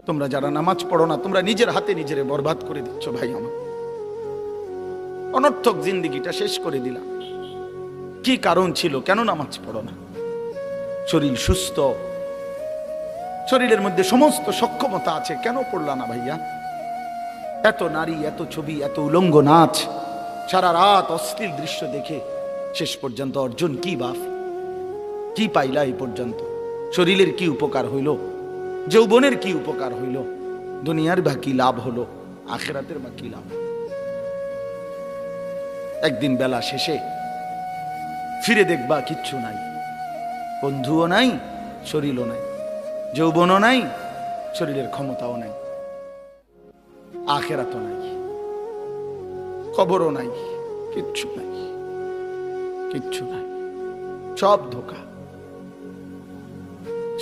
তোমরা যারা নামাজ পড়ো না, তোমরা নিজের হাতে নিজেরে বরবাদ করে দিচ্ছ ভাই আমার। অনর্থক জিন্দিগিটা শেষ করে দিলাম। কি কারণ ছিল, কেন নামাজ পড়ো না? শরীর সুস্থ, শরীরের মধ্যে সমস্ত সক্ষমতা আছে, কেন পড়লা না ভাইয়া? এত নারী, এত ছবি, এত উলঙ্গ নাচ, সারা রাত অশ্লীল দৃশ্য দেখে শেষ পর্যন্ত অর্জন কি বাপ? কি পাইলা এই পর্যন্ত? শরীরের কি উপকার হইল? যৌবনের কি উপকার হইল? দুনিয়ার বা কি লাভ হলো? আখিরাতের বা কি লাভ? একদিন বেলা শেষে ফিরে দেখবা কিচ্ছু নাই, বন্ধুও নাই, শরীরও নাই, যৌবনও নাই, শরীরের ক্ষমতাও নাই, আখিরাতও নাই, খবরও নাই, কিচ্ছু নাই, কিচ্ছু নাই। সব ধোঁকা,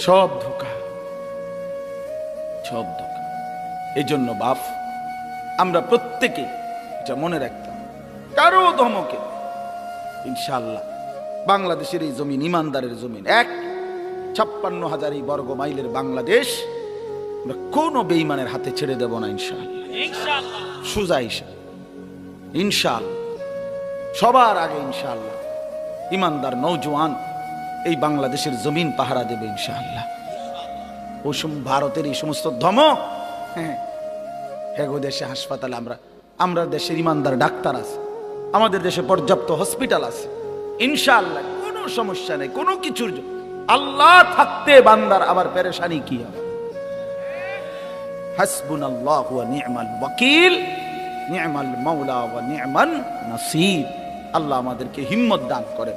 সব ধোঁকা, সব ধোঁকা। এই জন্য বাপ, আমরা প্রত্যেকে এটা মনে রাখতাম, কারো ধমকে ইনশাআল্লাহ বাংলাদেশের এই জমিন ইমানদারের জমিন, 1,56,000 বর্গ মাইলের বাংলাদেশ আমরা কোন বেঈমানের হাতে ছেড়ে দেব না ইনশাআল্লাহ। সুজা ইনশাআল্লাহ, সবার আগে ইনশাআল্লাহ ইমানদার নওজোয়ান এই বাংলাদেশের জমিন পাহারা দেবে ইনশাআল্লাহ। ওই ভারতের এই সমস্ত ধমক, হ্যাঁ দেশে হাসপাতালে আমরা দেশের ইমানদার ডাক্তার আছে, আমাদের দেশে পর্যাপ্ত হসপিটাল আছে ইনশাআল্লাহ, কোনো সমস্যা নেই কোনো কিছুর। আল্লাহ থাকতে বান্দার আবার পেরেশানি কি হবে? হাসবুনাল্লাহু ওয়া নি'মাল ওয়াকিল, নি'মাল মাওলা ওয়া নি'মান নাসির। আল্লাহ আমাদেরকে হিম্মত দান করে।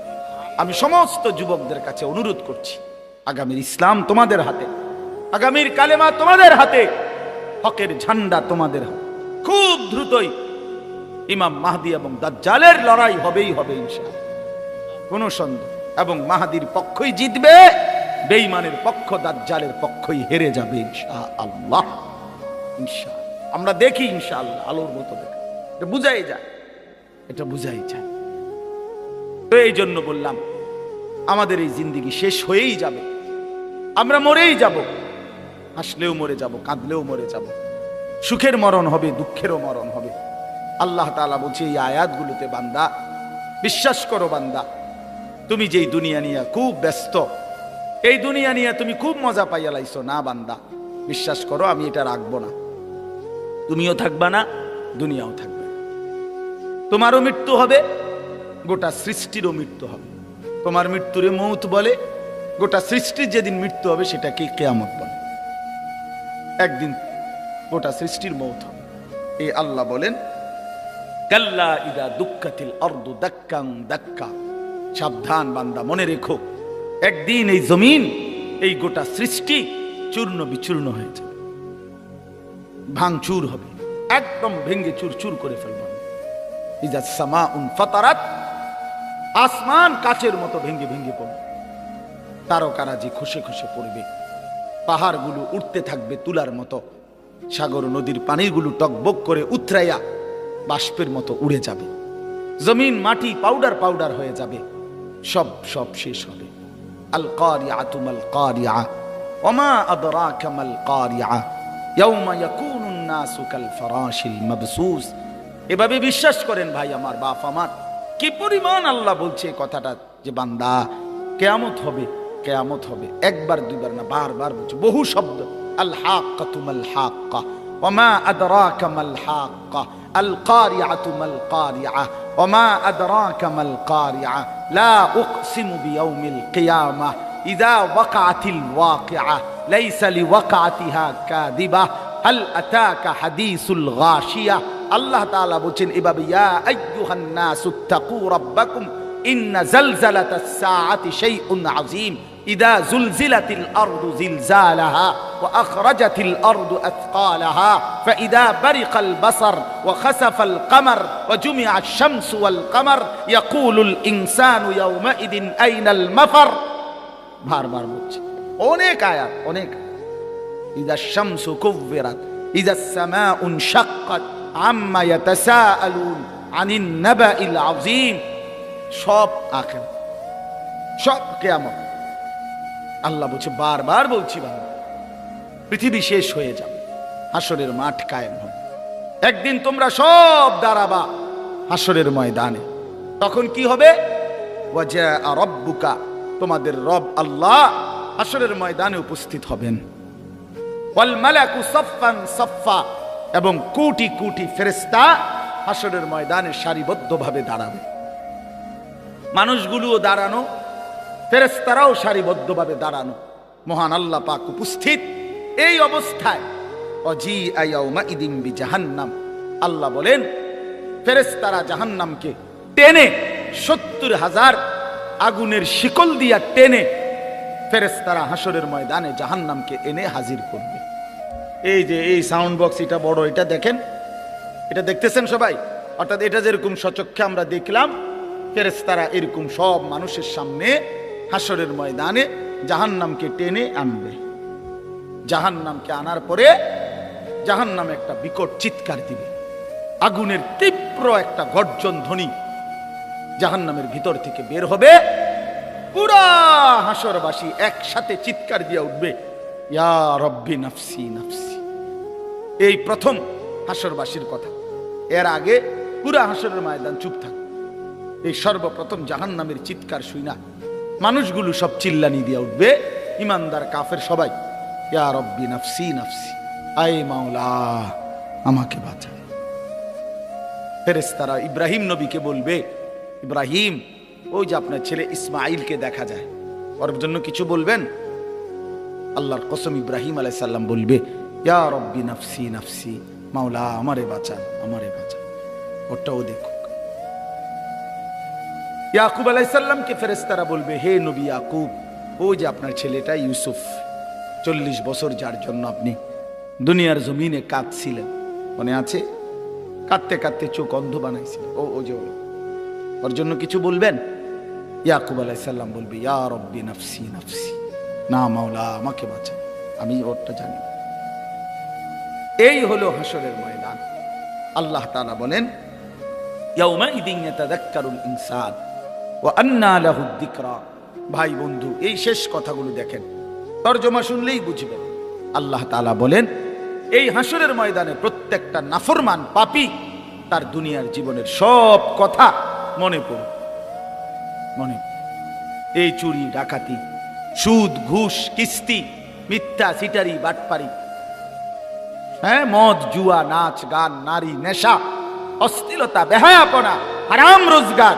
আমি সমস্ত যুবকদের কাছে অনুরোধ করছি, আগামীর ইসলাম তোমাদের হাতে, আগামীর কালেমা তোমাদের হাতে, হকের ঝান্ডা তোমাদের হাতে। খুব দ্রুতই ইমাম মাহদি এবং দাজ্জালের লড়াই হবেই হবে ইনশাআল্লাহ, কোনো সন্দেহ। এবং মাহদির পক্ষই জিতবে, বেঈমানের পক্ষ দাজ্জালের পক্ষই হেরে যাবে ইনশাআল্লাহ। ইনশাআল্লাহ আমরা দেখি ইনশাআল্লাহ, আলোর মতো দেখি, এটা বুঝাই যায়, এটা বুঝাই যায়। তো এই জন্য বললাম, আমাদের এই জিন্দেগি শেষ হয়েই যাবে, আমরা মরেই যাব, হাসলেও মরে যাব, কাঁদলেও মরে যাব, সুখের মরণ হবে, দুঃখেরও মরণ হবে। আল্লাহ তাআলা বলছে এই আয়াতগুলোতে, বান্দা বিশ্বাস করো, বান্দা তুমি যেই দুনিয়া নিয়ে খুব ব্যস্ত, এই দুনিয়া নিয়ে তুমি খুব মজা পাইয়া লাইছো না, বান্দা বিশ্বাস করো আমি এটা রাখবো না, তুমিও থাকবা না, দুনিয়াও থাকবে না। তোমারও মৃত্যু হবে, গোটা সৃষ্টিরও মৃত্যু হবে। তোমার মৃত্যুরে মৌত বলে, গোটা সৃষ্টির যেদিন মৃত্যু হবে সেটাকে কিয়ামত বলে। একদিন গোটা সৃষ্টির মৌত হবে। এই আল্লাহ বলেন, কাল্লা ইদা দুক্কাতিল আরদু দাক্কান দাক্কা, সাবধান বান্দা মনে রেখো, একদিন এই জমিন, এই গোটা সৃষ্টি চূর্ণ বিচূর্ণ হয়ে যাবে, ভাঙচুর হবে, একদম ভেঙ্গে চুরচুর করে ফেলবে। ইজা সামাউন ফাতারাত, আসমান কাচের মতো ভেঙ্গে ভেঙ্গে পড়বে, তারকারাজি খসে খসে পড়বে, পাহাড়গুলো উঠতে থাকবে তুলার মতো, সাগর নদীর পানিগুলো টকবক করে উথরাইয়া বাষ্পের মতো উড়ে যাবে, জমিন মাটি পাউডার পাউডার হয়ে যাবে, সব সব শেষ হবে। আল কারিআতু মাল কারিআ ওমা আদরাকা মাল কারিআ ইয়াউমা ইয়াকুনুন নাসু কাল ফারাশিল মাবসুস। এভাবে বিশ্বাস করেন ভাই আমার, বাপ আমার, কি পরিমাণ আল্লাহ বলছে কথাটা, যে বান্দা কিয়ামত হবে, কিয়ামত হবে, একবার দুইবার না, বারবার বলছে, বহু শব্দ। আল হাক্কাতু মাল হাক্কা ওমা আদরাকা মাল হাক্কা আল কারিআতু মাল কারিআ ওমা আদরাকা মাল কারিআ লা উকসিমু বিয়াউমিল কিয়ামাহ ইযা ওয়াকাআতিল ওয়াকিআ লাইসা লিওয়াকাআতিহা কাযিবা হাল আতাকা হাদিসুল গাশিয়া। আল্লাহ তাআলা বলেন এভাবে, ইয়া আইয়ুহান নাসু তাকু রাব্বাকুম ইন্না জালজালাতাস সাআতি শাইউন আযীম ইযা যুলজিলাতিল আরদু জিলজালাহা ওয়া আখরাজাতিল আরদু আথকালাহা ফাইযা বারিকাল বাসার ওয়া খাসাফাল কমার ওয়া জুমিআশ শামসু ওয়াল কমার ইয়াকুলুল ইনসানু ইয়াওমাইদিন আইনাল মাফার। বারবার বলছে, অনেক আয়াত, অনেক। ইযা শামসু কুব্বিরাত ইযা সামাউ ইনশাক্কাত আম্মা ইয়াতাসাআলুন আনিন নাবাইল আযীম। সব আখিরাত, সব কিয়ামত। আল্লাহ বলছে, বারবার বলছি বান্দা, পৃথিবী শেষ হয়ে যাবে, হাসরের মাঠ কায়েম হবে। একদিন তোমরা সব দাঁড়াবা হাসরের ময়দানে। তখন কি হবে? ওয়াজা রব্বুকা, তোমাদের রব আল্লাহ হাসরের ময়দানে উপস্থিত হবেন। ওয়াল মালাকু সাফফান সাফফা, এবং কোটি কোটি ফেরেশতা হাসরের ময়দানে সারিবদ্ধভাবে দাঁড়াবে। মানুষগুলোও দাঁড়ানো, ফেরেশতারাও সারিবদ্ধভাবে দাঁড়ানো, মহান আল্লাহ পাক উপস্থিত। এই অবস্থায় অজিআ ইয়াউমা ইদিন বিজাহান্নাম, আল্লাহ বলেন ফেরেশতারা জাহান্নামকে টেনে 70,000 আগুনের শিকল দিয়া টেনে ফেরেশতারা হাসরের ময়দানে জাহান্নামকে এনে হাজির করবে। এই যে এই সাউন্ড বক্স, এটা বড়, এটা দেখেন, এটা দেখতেছেন সবাই? অর্থাৎ এটা যেরকম সচক্ষে আমরা দেখলাম, ফেরেশতারা এরকম সব মানুষের সামনে হাসরের ময়দানে জাহান্নামকে টেনে আনবে। জাহান্নামকে আনার পরে জাহান্নাম একটা বিকট চিৎকার দিবে, আগুনের তীব্র একটা গর্জন ধ্বনি জাহান্নামের ভিতর থেকে বের হবে। পুরা হাসরবাসী একসাথে চিৎকার দিয়ে উঠবে, ইয়া রব্বি নাফসি নাফসি। এই প্রথম হাসরবাসীর কথা। এর আগে পুরা হাসরের ময়দান চুপ থাকে। এই সর্বপ্রথম জাহান্নামের চিৎকার শুই না মানুষগুলো সব চিল্লানি দিয়ে উঠবে, ইমানদার কাফের সবাই, ইয়া রব্বি নাফসি নাফসি, আয় মাওলা আমাকে বাঁচা। ফেরেশতারা ইব্রাহিম নবীকে বলবে, ইব্রাহিম, ওই যে আপনার ছেলে ইসমাইলকে দেখা যায়, ওর জন্য কিছু বলবেন? আল্লাহর কসম ইব্রাহিম আলাইহিস সালাম বলবে, ইয়া রব্বি নাফসি নাফসি, মাওলা আমারে বাঁচান আমারে বাঁচান। ওটাও দেখো। ইয়াকুব আলাইহিস সালামকে ফেরেশতারা বলবে, হে নবী ইয়াকুব, ওই যে আপনার ছেলেটা ইউসুফ, 40 বছর যার জন্য আপনি দুনিয়ার জমিনে কাঁদছিলেন, মনে আছে? কাঁদতে কাঁদতে চোখ অন্ধ বানাইছিলেন, ও যে ওর জন্য কিছু বলবেন? ইয়াকুব আলাইহিস সালাম বলবে, ইয়া রব্বি নাফসি নাফসি, না মাওলা আমাকে বাঁচান, আমি ওরটা জানি। এই হলো হাসরের ময়দান। আল্লাহ তাআলা বলেন, ইয়াউমা ইদিন ইয়াতাযাক্কারুল ইনসান ওয়া আন্না লাহুদ যিকরা। ভাই বন্ধু, এই শেষ কথাগুলো দেখেন, তরজমা শুনলেই বুঝবেন। আল্লাহ তাআলা বলেন, এই হাসরের ময়দানে প্রত্যেকটা নাফরমান পাপী তার দুনিয়ার জীবনের সব কথা মনে পড়ে। এই চুরি ডাকাতি, সুদ ঘুষ কিস্তি, মিথ্যা সিটারি বাটপারি, হ্যাঁ, মদ জুয়া নাচ গান নারী নেশা অশ্লীলতা বেহায়াপনা হারাম রোজগার,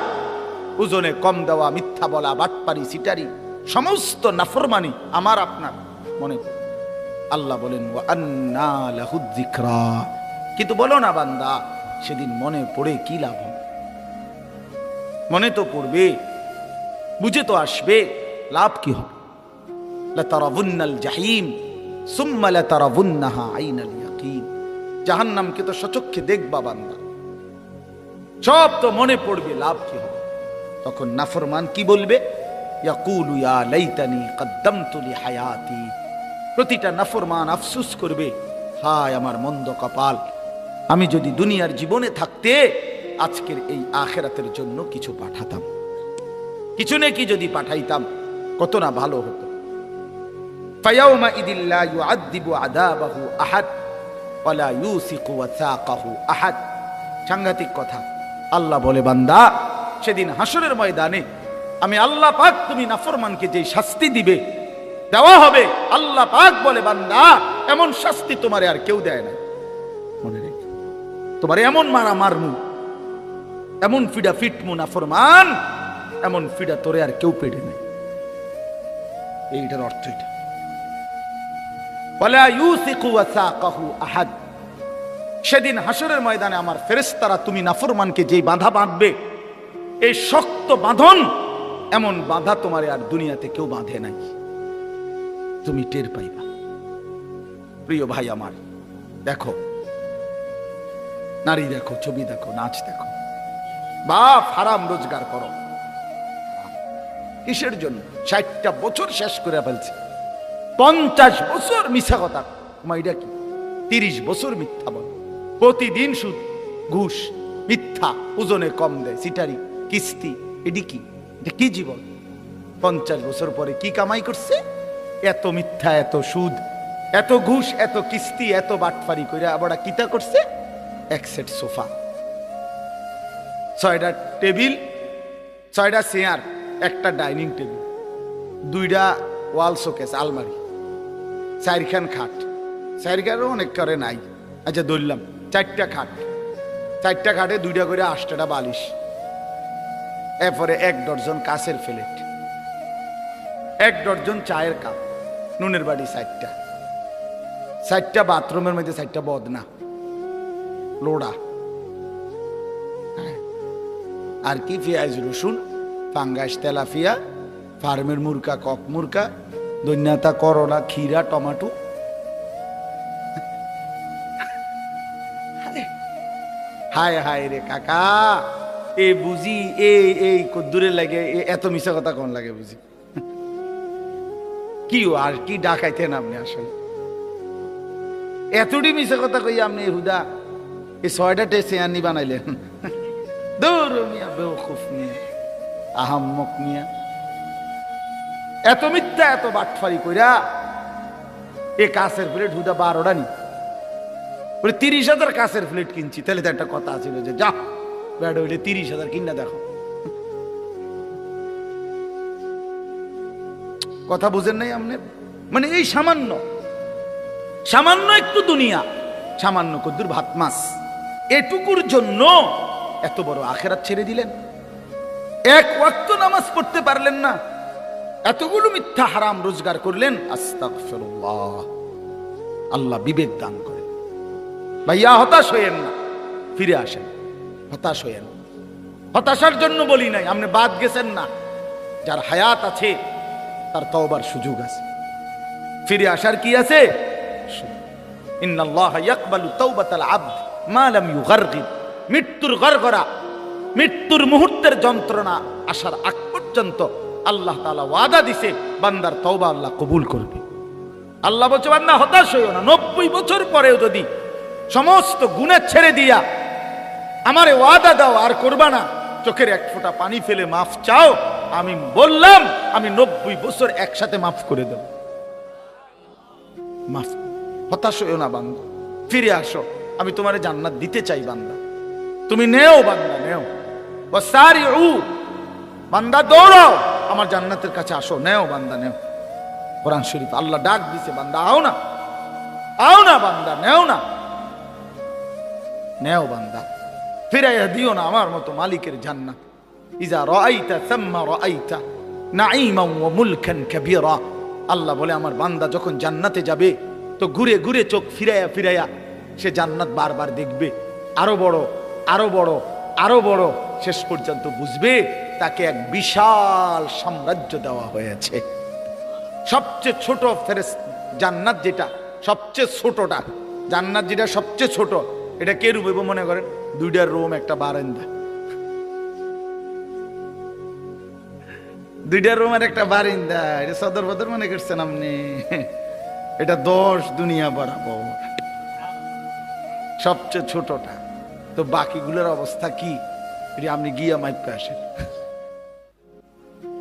ওজনে কম দেওয়া, মিথ্যা বলা, বাটপারি সিটারি, সমস্ত নাফরমানি আমার আপনার মনে। আল্লাহ বলেন, ওয়া আন্না লাহুদ যিকরা, কিন্তু বলো না বান্দা, সেদিন মনে পড়ে কি লাভ হবে? মনে তো পড়বে, বুঝে তো আসবে, লাভ কি হবে? লাতারাবুন্নাল জাহিম সুম্মা লাতারাবুন্নাহা আইনাল ইয়াকিন, জাহান্নামকে তো সচক্ষে দেখবা বান্দা, সব তো মনে পড়বে, লাভ কি হবে? তখন নাফরমান কি বলবে? ইয়াকুলু ইয়া লাইতানি কদ্দামতু লিহায়াতি, প্রতিটা নাফরমান আফসোস করবে, হায় আমার মন্দ কপাল, আমি যদি দুনিয়ার জীবনে থাকতে আজকের এই আখিরাতের জন্য কিছু পাঠাতাম, কিছু নাকি যদি পাঠাইতাম কত না ভালো হতো। ফায়াউমা ইদিল লা ইউআযযিবু আযাবাহু আহাদ ওয়া লা ইউসিকু ওয়াসাকাহু আহাদ। সাংঘাতিক কথা। আল্লাহ বলে, বান্দা, সেদিন হাসরের ময়দানে আমি আল্লাহ পাক তুমি নাফরমানকে যে শাস্তি দিবে দেওয়া হবে, আল্লাহ পাক বলে, বান্দা, এমন শাস্তি তোমারে আর কেউ দেয় না। মনে রেখে, তোমারে এমন মারা মারমু, এমন ফিডা ফিটমু নাফরমান, এমন ফিডা তোরে আর কেউ পেড়ে নাই। এইটার অর্থ এটা। ওয়ালা ইউসিকু ওয়াসাকাহু আহাদ। সেদিন হাসরের ময়দানে আমার ফেরেশতারা তুমি নাফরমানকে যেই বাঁধা বাঁধবে, এই শক্ত বাঁধন, এমন বাঁধা তোমারে আর দুনিয়াতে কেউ বাঁধে নাই, তুমি টের পাইবা। প্রিয় ভাই আমার, দেখো নারী দেখো, ছবি দেখো, নাচ দেখো, বাপ হারাম রোজগার করো, কিসের জন্য? 60টা বছর শেষ করে ফেলছে, 50 বছর মিথ্যা কথা, এটা কি? 30 বছর মিথ্যা বল, প্রতিদিন সুদ ঘুষ মিথ্যা, ওজনে কম দেয়, সিটারি কিস্তি, এটি কি? এটা কি জীবন? 50 বছর পরে কি কামাই করছে? এত মিথ্যা, এত সুদ, এত ঘুষ, এত কিস্তি, এত বাটফারি করে আবার কিতা করছে? এক সেট সোফা, 6টা টেবিল, 6টা চেয়ার, একটা ডাইনিং টেবিল, 2টা ওয়াল শোকেস আলমারি, 4খান খাট, 4খানও অনেক করে নাই, আচ্ছা ধরলাম 4টা খাট, 4টা খাটে 2টা করে 8টা বালিশ, এরপরে 1 ডজন কাঁচের প্লেট, 1 ডজন চায়ের কাপ, নুনের বাড়ি 4টা, 4টা বাথরুমের মধ্যে 4টা বদনা লোড়া, আর কি পেঁয়াজ রসুন, ফাঙ্গাস, তেলাপিয়া, ফার্মের মুরকা, কক মুরকা, দৈন্যাতা, করলা, ক্ষীরা, টমাটো। হায় হায় রে কাকা, এ বুঝি এই কদ্দুরে লাগে, এত মিশা কথা কোন লাগে বুঝি? কি আর কি ডাকাইতেন আপনি? আসলে এতটি মিশা কথা কই আপনি হুদা এই 6টা টেসিয়ানি বানাইলেন। দূর মিয়া, বেওকুফ মিয়া, আহাম্মক মিয়া, এত মিথ্যা, এত বাটফারি কইরা এ কাঁচের প্লেট হুদা 12টা নি, 30,000 কাঁচের প্লেট কিনছি। তাহলে তো একটা কথা ছিল যে যা ব্যাড হইলে 30,000 কিনা দেখো। কথা বুঝেন নাই আপনি? মানে এই সামান্য সামান্য একটু দুনিয়া, সামান্য কদ্দুর ভাত মাছ, এটুকুর জন্য এত বড় আখেরাত ছেড়ে দিলেন। 1 ওয়াক্ত নামাজ পড়তে পারলেন না, এতগুলো মিথ্যা হারাম রোজগার করলেন। আস্তাগফিরুল্লাহ, আল্লাহ বিবেক দান করে। ভাইয়া হতাশ হইয়েন না, ফিরে আসেন। হতাশ হইয়েন, হতাশার জন্য বলি নাই, আপনি বাদ গেছেন না। যার হায়াত আছে তার তওবার সুযোগ আছে, ফিরে আসার কি আছে? ইন্নাল্লাহা ইয়াকবালু তাওবাতাল আবদ মা লাম ইউগারগির। মৃত্যুর গড়গড়া, মৃত্যুর মুহূর্তের যন্ত্রণা আসার আগ পর্যন্ত আল্লাহ তাআলা ওয়াদা দিছে বান্দার তওবা আল্লাহ কবুল করবে। আল্লাহ বলছে বান্দা হতাশ হইও না, 90 বছর পরেও যদি সমস্ত গুনাহ ছেড়ে দিয়া আমারে ওয়াদা দাও আর করবা না, চোখের 1 ফোঁটা পানি ফেলে মাফ চাও, আমি বললাম আমি 90 বছর একসাথে মাফ করে দেব। মাফ, হতাশ হইও না বান্দা, ফিরে আসো, আমি তোমারে জান্নাত দিতে চাই বান্দা, তুমি নেও বান্দা, নেও। ওয়াসারিউ, বান্দা দৌড়াও, আমার জান্নাতের কাছে আসো, নেও বান্দা, নেও। কোরআন শরীফ আল্লাহ ডাক দিছে, বান্দা আও না, আও না বান্দা, নেও না, নেও বান্দা, ফিরাইয়া দিও না আমার মতো মালিকের জান্নাত। ইজা রাআইতা সাম্মা রাআইতা নাঈমান ওয়া মুলকান কাবীরা। আল্লাহ বলে আমার বান্দা যখন জান্নাতে যাবে তো ঘুরে ঘুরে চোখ ফিরাইয়া ফিরাইয়া সে জান্নাত বারবার দেখবে, আরো বড়, আরো বড়, আরো বড়, শেষ পর্যন্ত বুঝবে তাকে এক বিশাল সাম্রাজ্য দেওয়া হয়েছে। সবচেয়ে ছোট জান্নাত যেটা, সবচেয়ে ছোটটা জান্নাত যেটা সবচেয়ে ছোট, এটা কে রূপ মনে করেন? 2টা রুম, একটা বারান্দা, 2টা রুম আর একটা বারান্দা, এটা সদর বদর মনে করছেন আপনি? এটা 10 দুনিয়া বরাবর সবচেয়ে ছোটটা। তো বাকিগুলোর অবস্থা কি? এটা আপনি গিয়া মাইপে আসেন,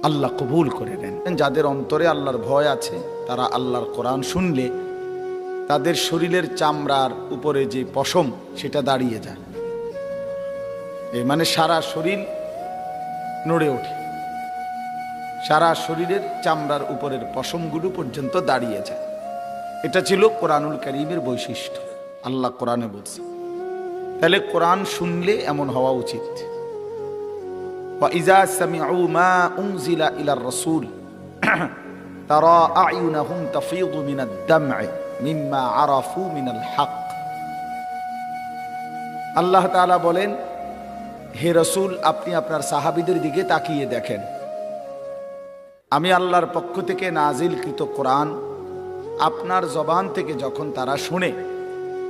আল্লাহ কবুল করে নেন। যাদের অন্তরে আল্লাহর ভয় আছে তারা আল্লাহর কোরআন শুনলে তাদের শরীরের চামড়ার উপরে যে পশম সেটা দাঁড়িয়ে যায়, মানে সারা শরীর নড়ে ওঠে, সারা শরীরের চামড়ার উপরের পশমগুলো পর্যন্ত দাঁড়িয়ে যায়। এটা ছিল কোরআনুল কারীমের বৈশিষ্ট্য, আল্লাহ কোরআনে বলছে। তাহলে কোরআন শুনলে এমন হওয়া উচিত। وَإِذَا سَمِعُوا مَا أُنزِلَ إِلَى الرَّسُولِ تَرَى أَعْيُنَهُمْ تَفِيضُ مِنَ الدَّمْعِ مِمَّا عَرَفُوا مِنَ الْحَقِّ। আল্লাহ তাআলা বলেন, হে রাসূল আপনি আপনার সাহাবীদের দিকে তাকিয়ে দেখেন, আমি আল্লাহর পক্ষ থেকে নাজিলকৃত কোরআন আপনার জবান থেকে যখন তারা শুনে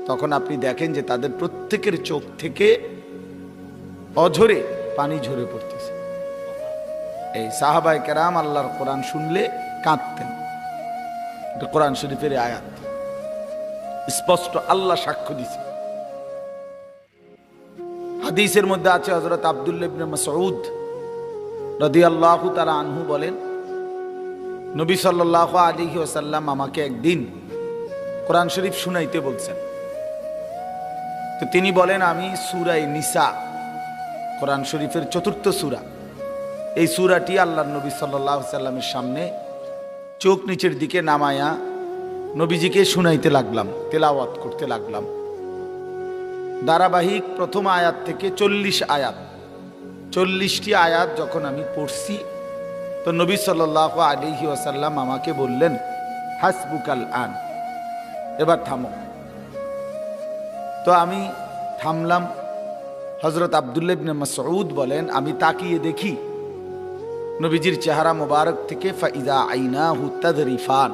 তখন আপনি দেখেন যে তাদের প্রত্যেকের চোখ থেকে অঝরে পানি ঝরে পড়তেছে। এই সাহাবায়ে কেরাম আল্লাহর কোরআন শুনলে কাঁদতেন। এটা কোরআন শরীফের আয়াত, স্পষ্ট আল্লাহ সাক্ষ্য দিছে। হাদিসের মধ্যে আছে হযরত আব্দুল্লাহ ইবনে মাসউদ রাদিয়াল্লাহু তাআলা আনহু বলেন, নবী সাল্লাল্লাহু আলাইহি ওয়াসাল্লাম আমাকে একদিন কোরআন শরীফ শুনাইতে বলছেন। তো তিনি বলেন, আমি সূরা নিসা, কোরআন শরীফের 4th সূরা, এই সূরাটি আল্লাহর নবী সাল্লাল্লাহু আলাইহি সাল্লামের সামনে চোখ নিচের দিকে নামায়া নবীজিকে শুনাইতে লাগলাম, তেলাওয়াত করতে লাগলাম। ধারাবাহিক প্রথম আয়াত থেকে 40 আয়াত, 40টি আয়াত যখন আমি পড়ছি, তো নবী সাল্লাল্লাহু আলাইহি ওয়াসাল্লাম আমাকে বললেন, হাসবুকাল আন, এবার থামো। তো আমি থামলাম। হযরত আব্দুল্লাহ ইবনে মাসউদ বলেন, আমি তাকিয়ে দেখি নবীজির চেহারা মোবারক থেকে ফাইদা আইনাহু তাদরিফান,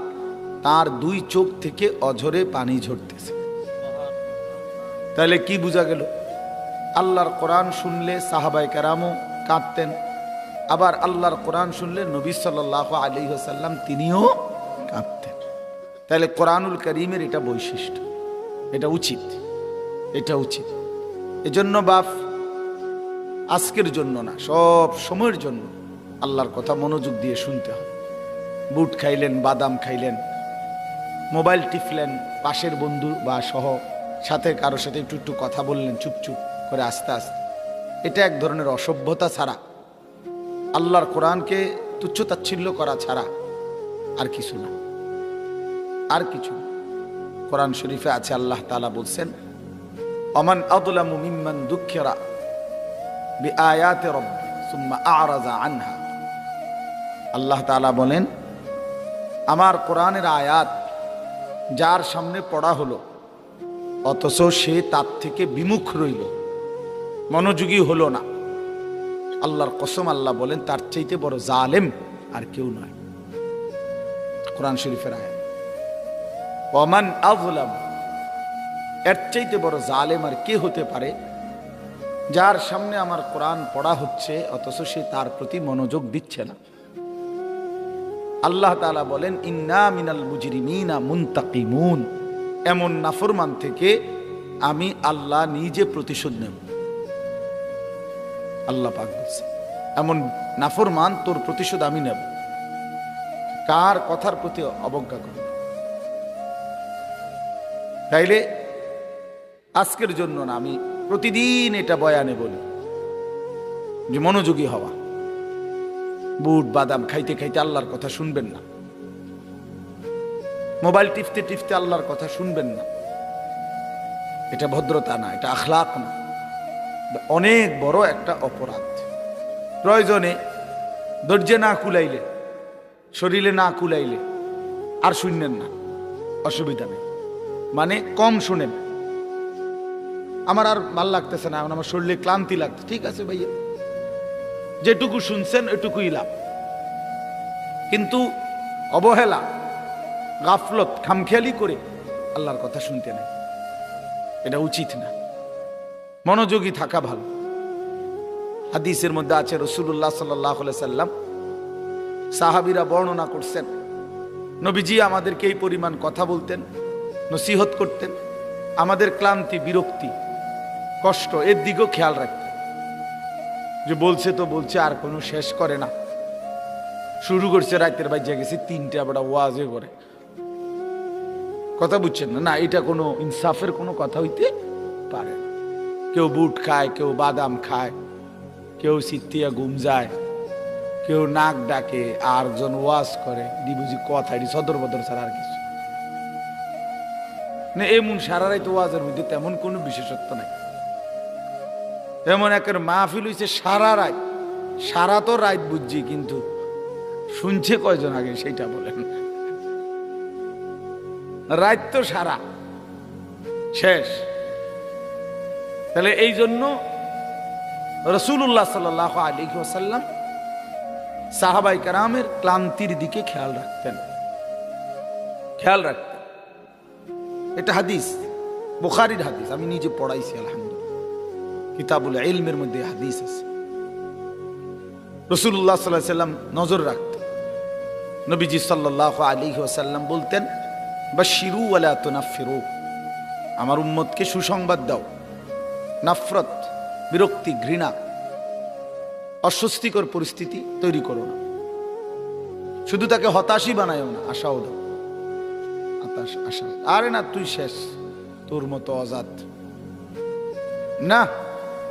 তার 2 চোখ থেকে অঝরে পানি ঝরতেছে। তাহলে কি বোঝা গেল? আল্লাহর কোরআন শুনলে সাহাবায়ে কেরামও কাঁদতেন, আবার আল্লাহর কোরআন শুনলে নবী সাল্লাল্লাহু আলাইহি ওয়াসাল্লাম তিনিও কাঁদতেন। তাহলে কোরআনুল কারীমের এটা বৈশিষ্ট্য, এটা উচিত, এটা উচিত। এজন্য বাপ, আজকের জন্য না, সব সময়ের জন্য আল্লাহর কথা মনোযোগ দিয়ে শুনতে হবে। বুট খাইলেন, বাদাম খাইলেন, মোবাইল টিপলেন, পাশের বন্ধু বা সহ সাথে কারো সাথে একটু একটু কথা বললেন চুপচুপ করে আস্তে আস্তে, এটা এক ধরনের অসভ্যতা ছাড়া, আল্লাহর কোরআনকে তুচ্ছতাচ্ছিল্য করা ছাড়া আর কিছু না, আর কিছু। কোরআন শরীফে আছে, আল্লাহ তাআলা বলছেন, ওমান আযলামু মিম্মান যুক্কিরা বিআয়াতি রাব্বি সুম্মা আ'রাযা আনহা। আল্লাহ তাআলা বলেন, আমার কোরআনের আয়াত যার সামনে পড়া হলো অথচ সে তার থেকে বিমুখ রইল, মনোযোগী হলো না, আল্লাহর কসম আল্লাহ বলেন তার চাইতে বড় জালেম আর কেউ নয়। কোরআন শরীফের আয়াত, ওমান আযলাম, এর চাইতে বড় জালেম আর কে হতে পারে, যার সামনে আমার কোরআন পড়া হচ্ছে অথচ সে তার প্রতি মনোযোগ দিচ্ছে না। আল্লাহ তাআলা বলেন, ইন্না মিনাল মুজরিমিনা মুনতাকিমুন, এমন নাফরমান থেকে আমি আল্লাহ নিজে প্রতিশোধ নেব। আল্লাহ পাক বলছে, এমন নাফরমান তোর প্রতিশোধ আমি নেব। কার কথার প্রতি অবজ্ঞা করবে? তাইলে আজকের জন্য না, আমি প্রতিদিন এটা বয়ানে বলি যে মনোযোগী হওয়া। বুট বাদাম খাইতে খাইতে আল্লাহর কথা শুনবেন না, মোবাইল টিপতে টিপতে আল্লাহর কথা শুনবেন না। এটা ভদ্রতা না, এটা আখলাক না, অনেক বড় একটা অপরাধ। প্রয়োজনে ধৈর্যে না কুলাইলে, শরীরে না কুলাইলে আর শুনবেন না, অসুবিধা নেই, মানে কম শুনেন। আমার আর ভাল লাগতেছে না, আমার শরীরে ক্লান্তি লাগছে, ঠিক আছে ভাইয়া, যেটুকু শুনছেন এটুকুই লাভ। কিন্তু অবহেলা, গাফলত, খামখেয়ালি করে আল্লাহর কথা শুনতে নাই, এটা উচিত না। মনোযোগী থাকা ভালো। হাদিসের মধ্যে আছে, রাসূলুল্লাহ সাল্লাল্লাহু আলাইহি সাল্লাম, সাহাবীরা বর্ণনা করছেন, নবীজি আমাদেরকে এই পরিমাণ কথা বলতেন, নসিহত করতেন, আমাদের ক্লান্তি, বিরক্তি, কষ্ট এর দিকেও খেয়াল রাখতেন। যে বলছে তো বলছে, আর কোনো শেষ করে না, শুরু করছে রাতের বাইরে গেছে 3টা, আবার ওয়াজে করে কথা বুঝছেন না, না এটা কোনো ইনসাফের কোনো কথা হইতে পারে না। কেউ বুট খায়, কেউ বাদাম খায়, কেউ সিত্তিয়া ঘুম যায়, কেউ নাক ডাকে, আর জন ওয়াজ করে, বুঝি কথা এটি সদর বদর ছাড়া আর কিছু না। এমন সারা রাত ওয়াজের মধ্যে তেমন কোনো বিশেষত্ব নাই। এমন একের মাহফিল হইছে সারা রাত, সারা তো রাত বুঝছি, কিন্তু শুনছে কয়জন আগে সেইটা বলেন। রাত তো সারা শেষ। তাহলে এই জন্য রাসূলুল্লাহ সাল্লাল্লাহু আলাইহি ওয়াসাল্লাম সাহাবায়ে কেরামের ক্লান্তির দিকে খেয়াল রাখতেন, খেয়াল রাখতেন। এটা হাদিস, বুখারীর হাদিস, আমি নিজে পড়াইছি আলহামদুলিল্লাহ, কিতাবুল ইলমের মধ্যে হাদিস আছে। রাসূলুল্লাহ সাল্লাল্লাহু আলাইহি ওয়াসাল্লাম নজর রাখতেন। নবীজি সাল্লাল্লাহু আলাইহি ওয়াসাল্লাম বলতেন, বাশশিরু ওয়ালা তুনাফফিরু, আমার উম্মতকে সুসংবাদ দাও, নাফরত, বিরক্তি, ঘৃণা, অস্বস্তিকর পরিস্থিতি তৈরি করো না, শুধু তাকে হতাশই বানায়ও না, আশাও দাও। আতাশ আশা, আরে না তুই শেষ, তোর মতো অজাত না,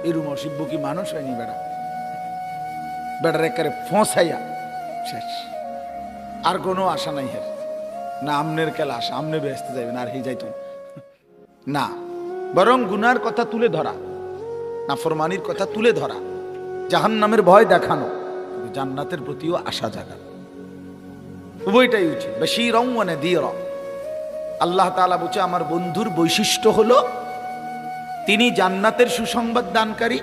এরম অসিব্য কি মানুষ হয়নি বেড়া, বেড়ার একারে ফোঁসাইয়া শেষ, আর কোনো আশা নাই হের, না আমনের কেলা আশা, আমনে বেহেস্তে যাবেন আর হে যাইত না, বরং গুনার কথা তুলে ধরা, নাফরমানির কথা তুলে ধরা, জাহান্নামের ভয় দেখানো, জান্নাতের প্রতিও আশা জাগানো, উভয়টাই উচিত। বাশীরাও ওয়া নাযীরা, আল্লাহ তাআলা বলছে আমার বন্ধুর বৈশিষ্ট্য হলো তিনি জান্নাতের সুসংবাদ দানকারী,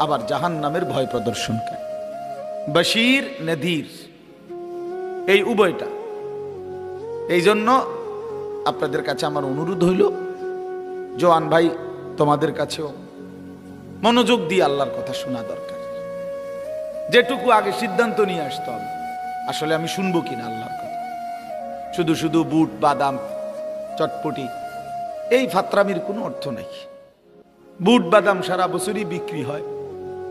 আবার জাহান্নামের ভয় প্রদর্শনকারী। বাশীর নাযীর, এই উভয়টা। এই জন্য আপনাদের কাছে আমার অনুরোধ হইল, জওয়ান ভাই তোমাদের কাছেও মনোযোগ দিয়ে আল্লাহর কথা শোনা দরকার। যেটুকু আগে সিদ্ধান্ত নিয়ে আসতে হবে, আসলে আমি শুনবো কিনা আল্লাহর কথা। শুধু শুধু বুট বাদাম চটপটি এই ফাত্রামির কোনো অর্থ নাই। বুট বাদাম সারা বছরই বিক্রি হয়,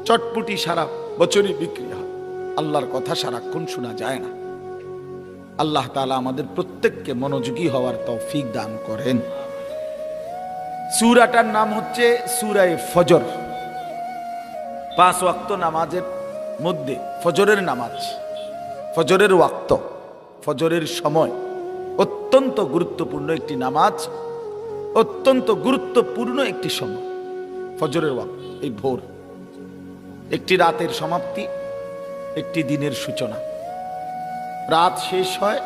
চটপটি সারা বছরই বিক্রি হয়, আল্লাহর কথা সারাক্ষণ শোনা যায় না। আল্লাহ তাআলা আমাদের প্রত্যেককে মনোযোগী হওয়ার তৌফিক দান করেন। সূরাটার নাম হচ্ছে সূরা ফজর। 5 ওয়াক্ত নামাজের মধ্যে ফজরের নামাজ, ফজরের ওয়াক্ত, ফজরের সময় অত্যন্ত গুরুত্বপূর্ণ একটি নামাজ, অত্যন্ত গুরুত্বপূর্ণ একটি সময় ফজরের ওয়াক্ত। এই ভোর একটি রাতের সমাপ্তি, একটি দিনের সূচনা। রাত শেষ হয়,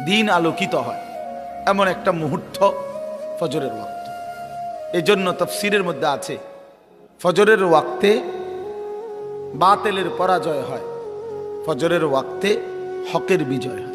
দিন আলোকিত হয়, এমন একটা মুহূর্ত ফজরের ওয়াক্ত। এই জন্য তাফসীরের মধ্যে আছে ফজরের ওয়াক্তে বাতিলের পরাজয় হয়, ফজরের ওয়াক্তে হকের বিজয় হয়।